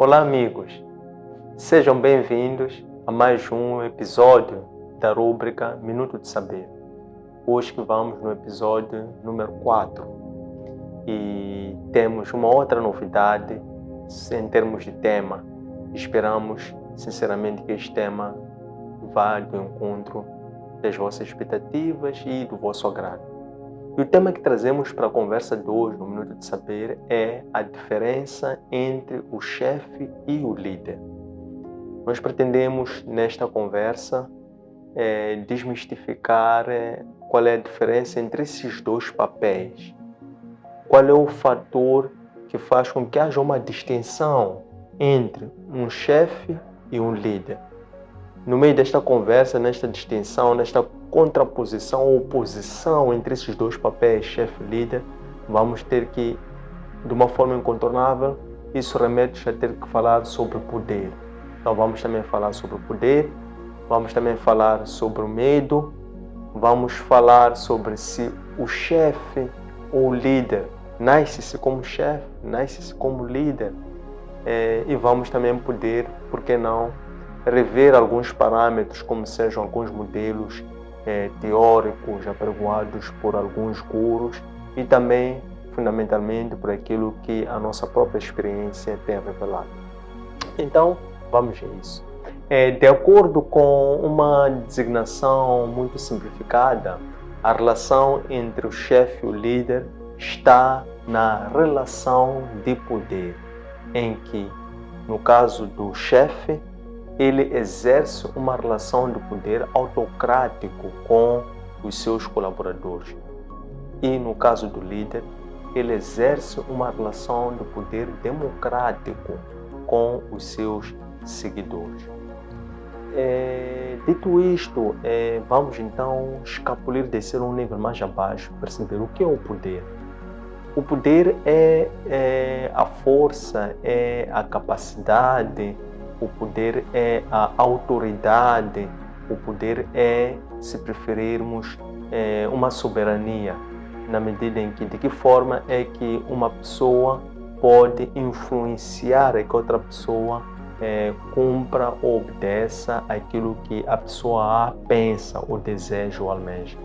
Olá, amigos. Sejam bem-vindos a mais um episódio da rúbrica Minuto de Saber. Hoje que vamos no episódio número 4 e temos uma outra novidade em termos de tema. Esperamos, sinceramente, que este tema vá do encontro das vossas expectativas e do vosso agrado. E o tema que trazemos para a conversa de hoje, no Minuto de Saber, é a diferença entre o chefe e o líder. Nós pretendemos, nesta conversa, desmistificar qual é a diferença entre esses dois papéis. Qual é o fator que faz com que haja uma distinção entre um chefe e um líder. No meio desta conversa, nesta distinção, nesta contraposição ou oposição entre esses dois papéis, chefe e líder, vamos ter que, de uma forma incontornável, isso remete a ter que falar sobre poder. Então vamos também falar sobre o poder, vamos também falar sobre o medo, vamos falar sobre se o chefe ou o líder nasce-se como chefe, nasce-se como líder, e vamos também poder, por que não, rever alguns parâmetros, como sejam alguns modelos teóricos apregoados por alguns gurus e também, fundamentalmente, por aquilo que a nossa própria experiência tem revelado. Então, vamos a isso. De acordo com uma designação muito simplificada, a relação entre o chefe e o líder está na relação de poder, em que, no caso do chefe, ele exerce uma relação de poder autocrático com os seus colaboradores. E no caso do líder, ele exerce uma relação de poder democrático com os seus seguidores. Dito isto, vamos então escapulir, descer um nível mais abaixo, perceber o que é o poder. O poder é a força, é a capacidade, o poder é a autoridade, o poder é, se preferirmos, uma soberania, na medida em que, de que forma é que uma pessoa pode influenciar a que outra pessoa cumpra ou obedeça aquilo que a pessoa A pensa, ou deseja, ou almeja.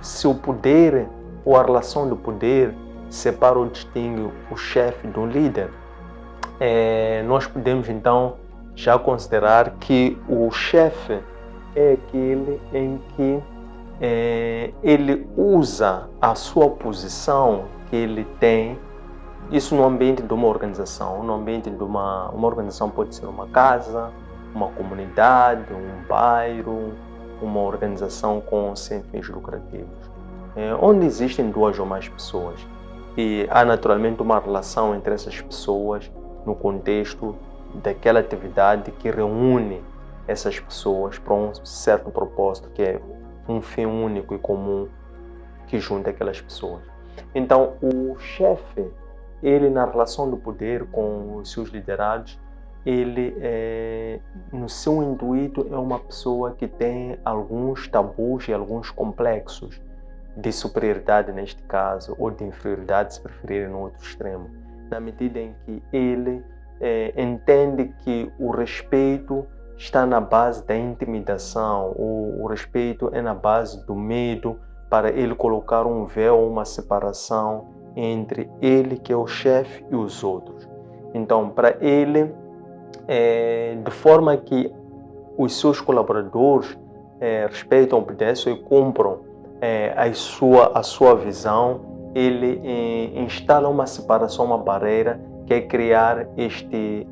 Se o poder, ou a relação do poder, separa ou distingue o chefe do líder, nós podemos então já considerar que o chefe é aquele em que ele usa a sua posição que ele tem, isso no ambiente de uma organização. No ambiente de uma organização pode ser uma casa, uma comunidade, um bairro, uma organização sem fins lucrativos, onde existem duas ou mais pessoas e há naturalmente uma relação entre essas pessoas no contexto daquela atividade que reúne essas pessoas para um certo propósito, que é um fim único e comum que junta aquelas pessoas. Então, o chefe, ele na relação do poder com os seus liderados, ele no seu intuito é uma pessoa que tem alguns tabus e alguns complexos de superioridade neste caso, ou de inferioridade, se preferirem, no outro extremo, na medida em que ele entende que o respeito está na base da intimidação, ou o respeito é na base do medo, para ele colocar um véu, uma separação entre ele, que é o chefe, e os outros. Então, para ele, de forma que os seus colaboradores respeitam, obedecem e cumpram a sua visão, ele instala uma separação, uma barreira, que é criar este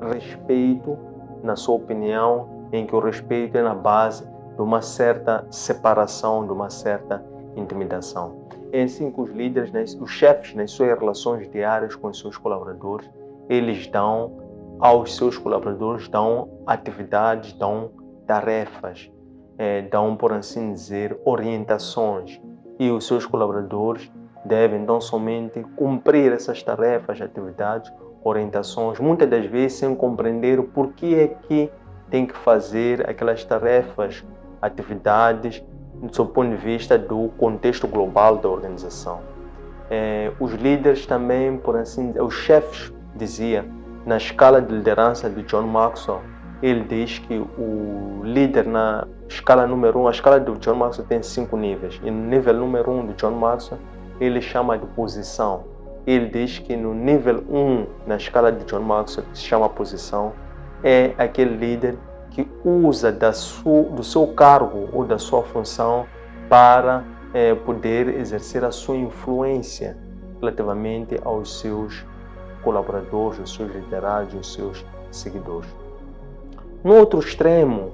respeito, na sua opinião, em que o respeito é na base de uma certa separação, de uma certa intimidação. É assim que os líderes, os chefes, nas suas relações diárias com os seus colaboradores, eles dão aos seus colaboradores, dão atividades, dão tarefas, dão, por assim dizer, orientações, e os seus colaboradores devem então somente cumprir essas tarefas, atividades, orientações, muitas das vezes sem compreender o porquê é que tem que fazer aquelas tarefas, atividades, do seu ponto de vista do contexto global da organização. Os líderes também, por assim dizer, os chefes, dizia, na escala de liderança de John Maxwell, ele diz que o líder na escala número 1, a escala do John Maxwell tem 5 níveis, e no nível número 1 do John Maxwell, ele chama de posição. Ele diz que no nível 1, na escala de John Maxwell, que se chama posição, é aquele líder que usa do seu cargo ou da sua função para poder exercer a sua influência relativamente aos seus colaboradores, aos seus liderados, aos seus seguidores. No outro extremo,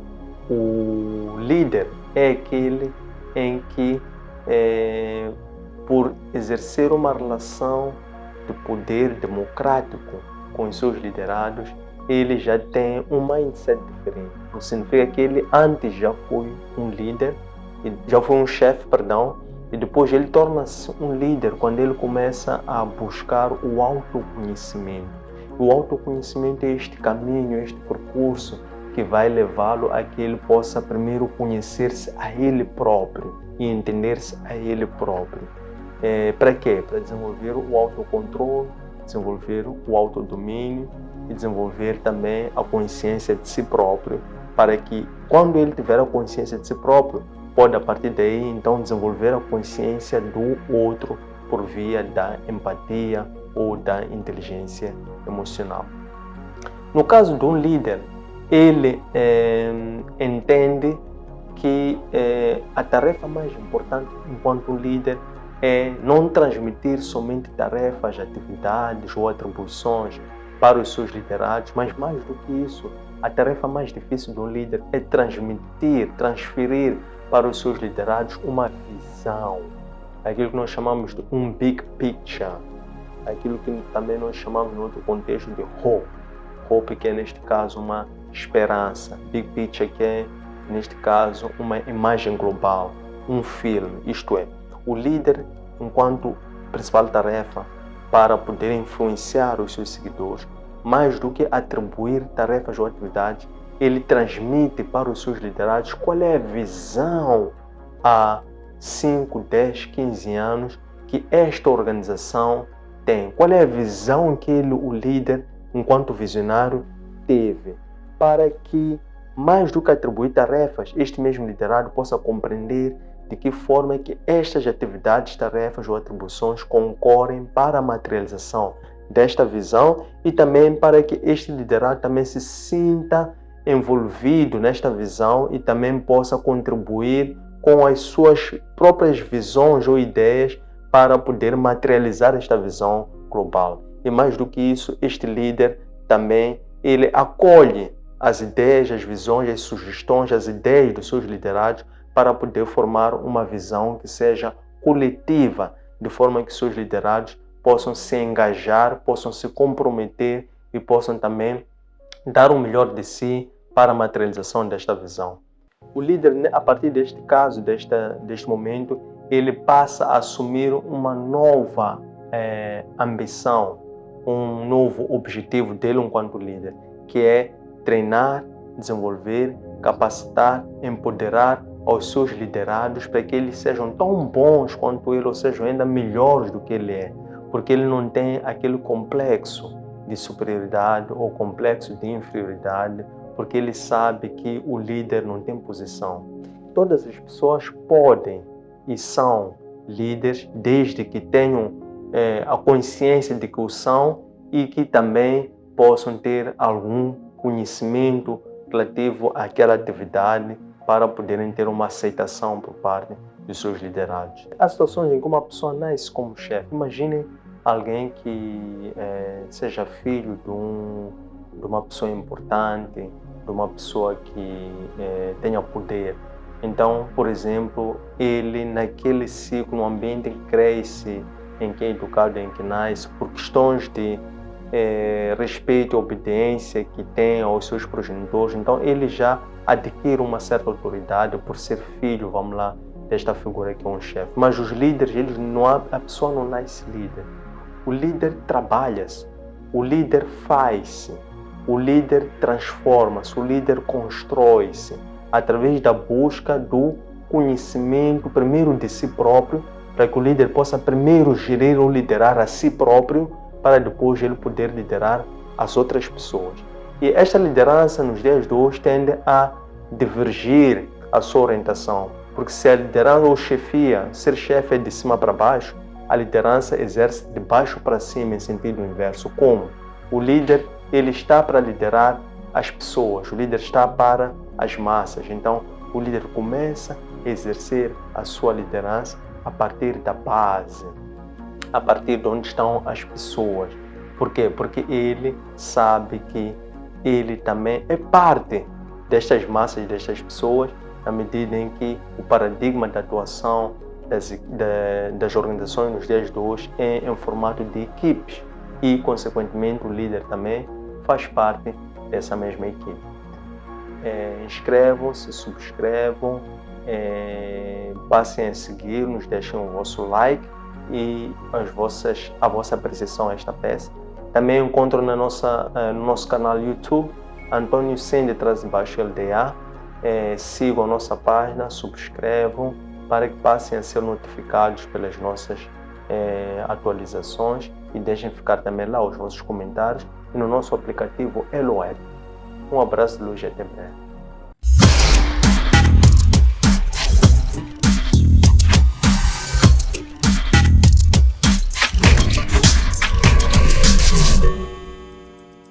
o líder é aquele em que, por exercer uma relação de poder democrático com os seus liderados, ele já tem um mindset diferente. Isso significa que ele antes já foi um líder, já foi um chefe, e depois ele torna-se um líder quando ele começa a buscar o autoconhecimento. O autoconhecimento é este caminho, este percurso que vai levá-lo a que ele possa primeiro conhecer-se a ele próprio e entender-se a ele próprio. Para quê? Para desenvolver o autocontrole, desenvolver o autodomínio e desenvolver também a consciência de si próprio, para que quando ele tiver a consciência de si próprio, pode a partir daí então desenvolver a consciência do outro por via da empatia ou da inteligência emocional. No caso de um líder, ele entende que a tarefa mais importante enquanto líder é não transmitir somente tarefas, atividades ou atribuições para os seus liderados, mas mais do que isso, a tarefa mais difícil de um líder é transferir para os seus liderados uma visão, aquilo que nós chamamos de um big picture, aquilo que também nós chamamos no outro contexto de hope, que é neste caso uma esperança, big picture, que é neste caso uma imagem global, um filme. Isto é, o líder, enquanto principal tarefa para poder influenciar os seus seguidores, mais do que atribuir tarefas ou atividades, ele transmite para os seus liderados qual é a visão há 5, 10, 15 anos que esta organização tem. Qual é a visão que o líder, enquanto visionário, teve, para que, mais do que atribuir tarefas, este mesmo liderado possa compreender de que forma que estas atividades, tarefas ou atribuições concorrem para a materialização desta visão e também para que este liderado também se sinta envolvido nesta visão e também possa contribuir com as suas próprias visões ou ideias para poder materializar esta visão global. E mais do que isso, este líder também ele acolhe as ideias, as visões, as sugestões, as ideias dos seus liderados para poder formar uma visão que seja coletiva, de forma que seus liderados possam se engajar, possam se comprometer e possam também dar o melhor de si para a materialização desta visão. O líder, a partir deste caso, deste momento, ele passa a assumir uma nova ambição, um novo objetivo dele enquanto líder, que é treinar, desenvolver, capacitar, empoderar aos seus liderados para que eles sejam tão bons quanto ele, ou sejam ainda melhores do que ele é, porque ele não tem aquele complexo de superioridade ou complexo de inferioridade, porque ele sabe que o líder não tem posição. Todas as pessoas podem e são líderes desde que tenham a consciência de que o são e que também possam ter algum conhecimento relativo àquela atividade para poderem ter uma aceitação por parte dos seus liderados. Há situações em que uma pessoa nasce como chefe. Imaginem alguém que seja filho de uma pessoa importante, de uma pessoa que tenha poder. Então, por exemplo, ele naquele ciclo, no ambiente em que cresce, em que é educado, em que nasce, por questões de respeito e obediência que tem aos seus progenitores, então ele já adquire uma certa autoridade por ser filho, vamos lá, desta figura que é um chefe. Mas os líderes, a pessoa não nasce líder. O líder trabalha-se, o líder faz-se, o líder transforma-se, o líder constrói-se através da busca do conhecimento, primeiro de si próprio, para que o líder possa primeiro gerir ou liderar a si próprio, para depois ele poder liderar as outras pessoas. E esta liderança nos dias de hoje tende a divergir a sua orientação, porque se a liderança ou chefia, ser chefe é de cima para baixo, a liderança exerce de baixo para cima em sentido inverso. Como? O líder, ele está para liderar as pessoas, o líder está para as massas. Então, o líder começa a exercer a sua liderança a partir da base, a partir de onde estão as pessoas. Por quê? Porque ele sabe que ele também é parte destas massas, destas pessoas, na medida em que o paradigma da atuação das organizações nos dias de hoje é em formato de equipes e, consequentemente, o líder também faz parte dessa mesma equipe. Inscrevam-se, subscrevam, passem a seguir-nos, deixem o vosso like e a vossa apreciação a esta peça. Também encontram no nosso canal YouTube, Antônio Sende _LDA. Sigam a nossa página, subscrevam para que passem a ser notificados pelas nossas atualizações e deixem ficar também lá os vossos comentários e no nosso aplicativo Eloed. Um abraço de luz e até breve.